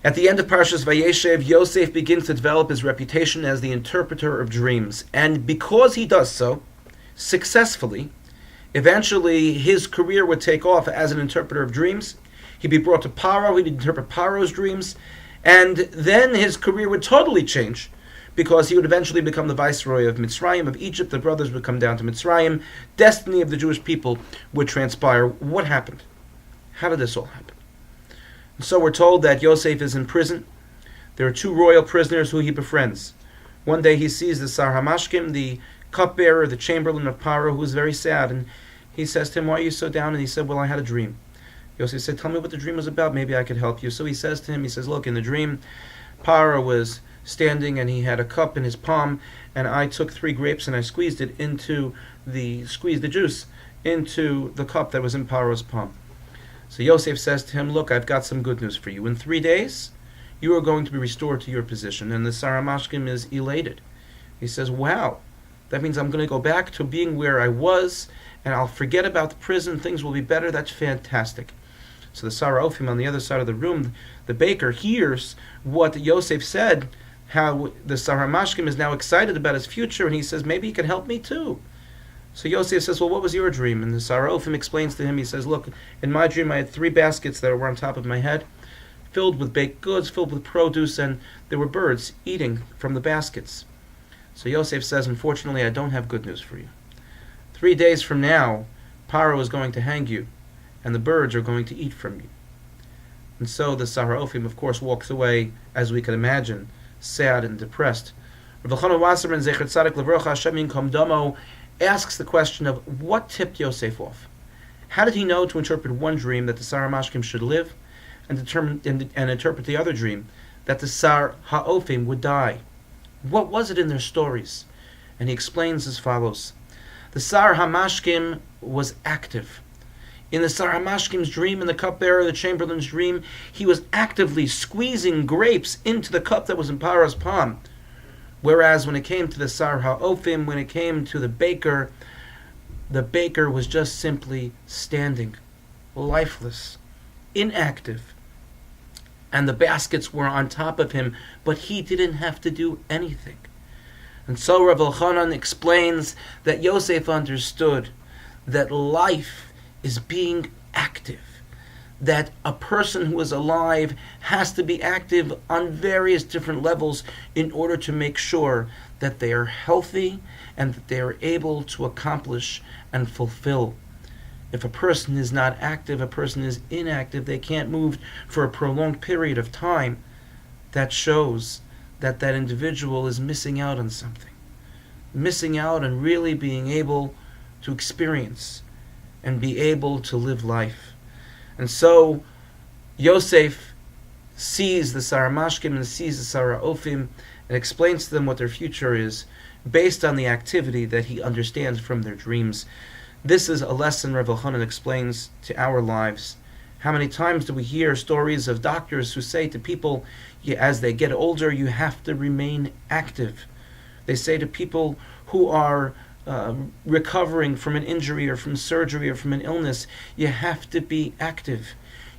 At the end of Parshas Vayeshev, Yosef begins to develop his reputation as the interpreter of dreams. And because he does so successfully, eventually his career would take off as an interpreter of dreams. He'd be brought to Paro, he'd interpret Paro's dreams, and then his career would totally change because he would eventually become the viceroy of Mitzrayim, of Egypt. The brothers would come down to Mitzrayim. Destiny of the Jewish people would transpire. What happened? How did this all happen? So we're told that Yosef is in prison. There are two royal prisoners who he befriends. One day he sees the Sar HaMashkim, the cupbearer, the chamberlain of Paro, who is very sad, and he says to him, "Why are you so down?" And he said, "Well, I had a dream." Yosef said, "Tell me what the dream was about. Maybe I could help you." So he says to him, "Look, in the dream, Paro was standing and he had a cup in his palm, and I took 3 grapes and I squeezed the juice into the cup that was in Paro's palm." So Yosef says to him, "Look, I've got some good news for you. In 3 days, you are going to be restored to your position." And the Sar HaMashkim is elated. He says, "Wow, that means I'm going to go back to being where I was, and I'll forget about the prison. Things will be better. That's fantastic." So the Sar HaOfim on the other side of the room, the baker, hears what Yosef said, how the Sar HaMashkim is now excited about his future, and he says, "Maybe he can help me too." So Yosef says, "Well, what was your dream?" And the Sar HaOfim explains to him, he says, "Look, in my dream I had 3 baskets that were on top of my head, filled with baked goods, filled with produce, and there were birds eating from the baskets." So Yosef says, "Unfortunately, I don't have good news for you. 3 days from now, Paro is going to hang you, and the birds are going to eat from you." And so the Sar HaOfim, of course, walks away, as we can imagine, sad and depressed. Rav Elchanan Wasserman, Zecher Tzadik Levrocha, Hashem Yinkom Damo, asks the question of what tipped Yosef off. How did he know to interpret one dream that the Sar HaMashkim should live, and interpret the other dream that the Sar HaOfim would die? What was it in their stories? And he explains as follows. The Sar HaMashkim was active. In the Sar HaMashkim's dream, in the cupbearer, the chamberlain's dream, he was actively squeezing grapes into the cup that was in Paro's palm. Whereas when it came to the Sar HaOfim, when it came to the baker was just simply standing, lifeless, inactive. And the baskets were on top of him, but he didn't have to do anything. And so Rav Elchanan explains that Yosef understood that life is being active, that a person who is alive has to be active on various different levels in order to make sure that they are healthy and that they are able to accomplish and fulfill. If a person is not active, a person is inactive, they can't move for a prolonged period of time, that shows that that individual is missing out on something. Missing out on really being able to experience and be able to live life. And so Yosef sees the Sar HaMashkim and sees the Sar HaOfim and explains to them what their future is based on the activity that he understands from their dreams. This is a lesson Rav Elchanan explains to our lives. How many times do we hear stories of doctors who say to people, as they get older, you have to remain active. They say to people who are recovering from an injury or from surgery or from an illness, you have to be active.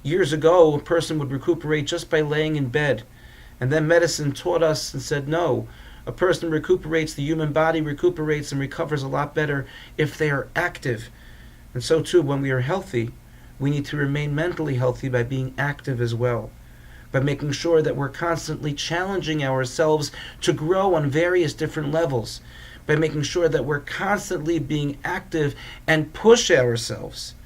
Years ago, a person would recuperate just by laying in bed. And then medicine taught us and said, no, a person recuperates, the human body recuperates and recovers a lot better if they are active. And so too, when we are healthy, we need to remain mentally healthy by being active as well, by making sure that we're constantly challenging ourselves to grow on various different levels, by making sure that we're constantly being active and push ourselves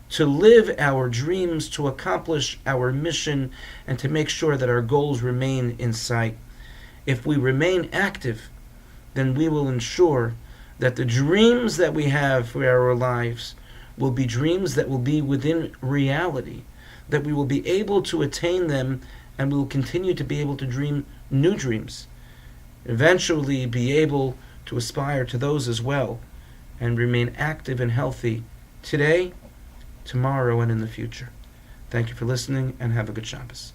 to live our dreams, to accomplish our mission, and to make sure that our goals remain in sight. If we remain active, then we will ensure that the dreams that we have for our lives will be dreams that will be within reality, that we will be able to attain them, and we will continue to be able to dream new dreams, eventually be able to aspire to those as well, and remain active and healthy today, tomorrow, and in the future. Thank you for listening, and have a good Shabbos.